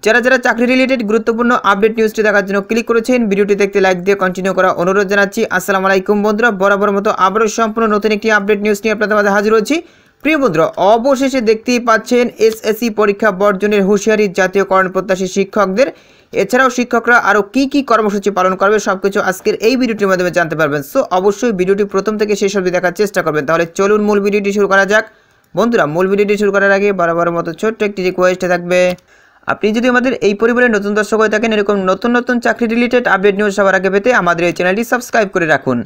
যারা যারা চাকরি রিলেটেড গুরুত্বপূর্ণ আপডেট নিউজটি দেখার জন্য ক্লিক করেছেন, ভিডিওটি দেখতে লাইক দিয়ে কন্টিনিউ করা অনুরোধ জানাচ্ছি। আসসালামু আলাইকুম বন্ধুরা, বরাবর মতো আবারও সম্পূর্ণ নতুন একটি আপডেট নিউজ নিয়ে আপনাদের মাঝে হাজির হচ্ছি। প্রিয় বন্ধুরা, অবশেষে দেখতেই পাচ্ছেন এসএসসি পরীক্ষা বর্জনের হুঁশিয়ারি জাতীয়করণ প্রত্যাশী শিক্ষকদের। এছাড়াও শিক্ষকরা আরও কী কর্মসূচি পালন করবে সবকিছু আজকের এই ভিডিওটির মাধ্যমে জানতে পারবেন। সো অবশ্যই ভিডিওটি প্রথম থেকে শেষ অবধি দেখার চেষ্টা করবেন। তাহলে চলুন মূল ভিডিওটি শুরু করা যাক। বন্ধুরা, মূল ভিডিওটি শুরু করার আগে বরাবর মতো ছোট্ট একটি রিকোয়েস্ট থাকবে, আপনি যদি আমাদের এই পরিবারের নতুন দর্শক হয়ে থাকেন, এরকম নতুন নতুন চাকরি রিলেটেড আপডেট নিউজ সবার আগে পেতে আমাদের এই চ্যানেলটি সাবস্ক্রাইব করে রাখুন।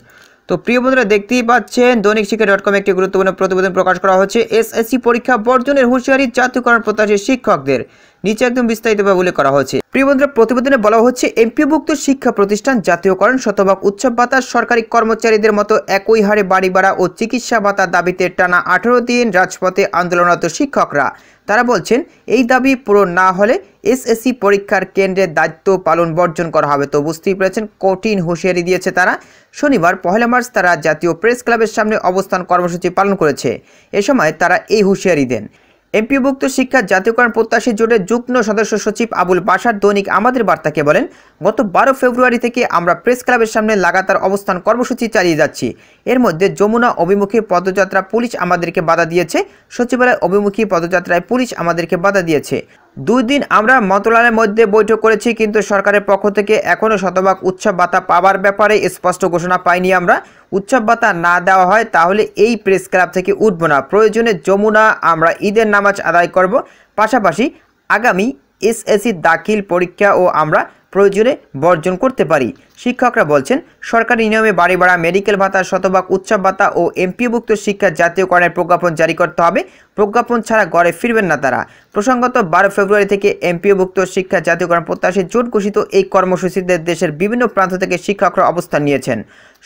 তো প্রিয় বন্ধুরা, দেখতেই পাচ্ছেন দৈনিক শিক্ষা.com একটি গুরুত্বপূর্ণ প্রতিবেদন প্রকাশ করা হচ্ছে। এসএসসি পরীক্ষা বর্জনের হুঁশিয়ারি জাতীয়করণ প্রত্যাশী শিক্ষকদের। নিচে একদম বিস্তারিতভাবে উল্লেখ করা হয়েছে। প্রিয় বন্ধুরা, প্রতিবেদনে বলা হচ্ছে এমপিওভুক্ত শিক্ষা প্রতিষ্ঠান জাতীয়করণ, শতভাগ উৎসব ভাতা, সরকারি কর্মচারীদের মতো একই হারে বাড়ি ভাড়া ও চিকিৎসা ভাতা দাবিতে টানা 18 দিন রাজপথে আন্দোলনরত শিক্ষকরা। তারা বলছেন এই দাবি পূরণ না হলে এসএসসি পরীক্ষার কেন্দ্রের দায়িত্ব পালন বর্জন করা হবে। তো বুঝতেই পেরেছেন, কঠিন হুঁশিয়ারি দিয়েছে তারা। শনিবার 1 মার্চ তারা জাতীয় প্রেস ক্লাবের সামনে অবস্থান কর্মসূচি পালন করেছে। এ সময় তারা এই হুঁশিয়ারি দেন। এমপিওভুক্ত শিক্ষা জাতীয়করণ প্রত্যাশী জোটের যুগ্ম সদস্য সচিব আবুল বাশার দৈনিক আমাদের বার্তাকে বলেন, গত 12 ফেব্রুয়ারি থেকে আমরা প্রেস ক্লাবের সামনে লাগাতার অবস্থান কর্মসূচি চালিয়ে যাচ্ছি। এর মধ্যে যমুনা অভিমুখী পদযাত্রা পুলিশ আমাদেরকে বাধা দিয়েছে, সচিবালয় অভিমুখী পদযাত্রায় পুলিশ আমাদেরকে বাধা দিয়েছে। 2 দিন আমরা মন্ত্রণালয়ের মধ্যে বৈঠক করেছি, কিন্তু সরকারের পক্ষ থেকে এখনও শতভাগ উৎসব ভাতা পাওয়ার ব্যাপারে স্পষ্ট ঘোষণা পাইনি। আমরা উৎসব ভাতা না দেওয়া হয় তাহলে এই প্রেস ক্লাব থেকে উঠব না। প্রয়োজনে যমুনা আমরা ঈদের নামাজ আদায় করব। পাশাপাশি আগামী এসএসসি দাখিল পরীক্ষা ও আমরা প্রয়োজনে বর্জন করতে পারি। শিক্ষকরা বলছেন, সরকারি নিয়মে বাড়ি ভাড়া, মেডিকেল ভাতা, শতভাগ উৎসব ভাতা ও এমপিওভুক্ত শিক্ষা জাতীয়করণের প্রজ্ঞাপন জারি করতে হবে। প্রজ্ঞাপন ছাড়া ঘরে ফিরবেন না তারা। প্রসঙ্গত 12 ফেব্রুয়ারি থেকে এমপিওভুক্ত শিক্ষা জাতীয়করণ প্রত্যাশী জোট ঘোষিত এই কর্মসূচিতে দেশের বিভিন্ন প্রান্ত থেকে শিক্ষকরা অবস্থান নিয়েছেন।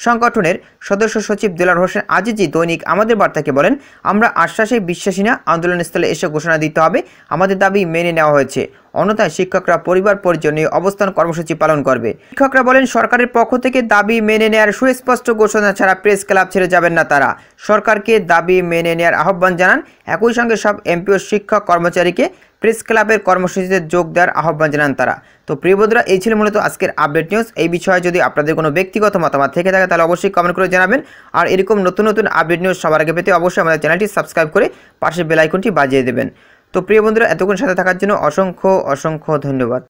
সংগঠনের সদস্য সচিব দেলার হোসেন আজিজি দৈনিক আমাদের বার্তাকে বলেন, আমরা আশ্বাসে বিশ্বাসী না, আন্দোলনস্থলে এসে ঘোষণা দিতে হবে আমাদের দাবি মেনে নেওয়া হয়েছে, অন্যথায় শিক্ষকরা পরিবার পরিজন নিয়ে অবস্থান কর্মসূচি পালন করবে। শিক্ষকরা বলেন, সরকারের পক্ষ থেকে দাবি মেনে নেওয়ার সুস্পষ্ট ঘোষণা ছাড়া প্রেস ক্লাব ছেড়ে যাবেন না তারা। সরকারকে দাবি মেনে নেওয়ার আহ্বান জানান। একই সঙ্গে সব এমপিও শিক্ষক কর্মচারীকে প্রেস ক্লাবের কর্মসূচিতে যোগ দেওয়ার আহ্বান জানান তারা। তো প্রিয় বন্ধুরা, এই ছিল মূলত আজকের আপডেট নিউজ। এই বিষয়ে যদি আপনাদের কোনো ব্যক্তিগত মতামত থেকে থাকে তাহলে অবশ্যই কমেন্ট করে জানাবেন। আর এরকম নতুন নতুন আপডেট নিউজ সবার আগে পেতে অবশ্যই আমাদের চ্যানেলটি সাবস্ক্রাইব করে পাশের বেল আইকনটি বাজিয়ে দেবেন। তো প্রিয় বন্ধুরা, এতক্ষণ সাথে থাকার জন্য অসংখ্য ধন্যবাদ।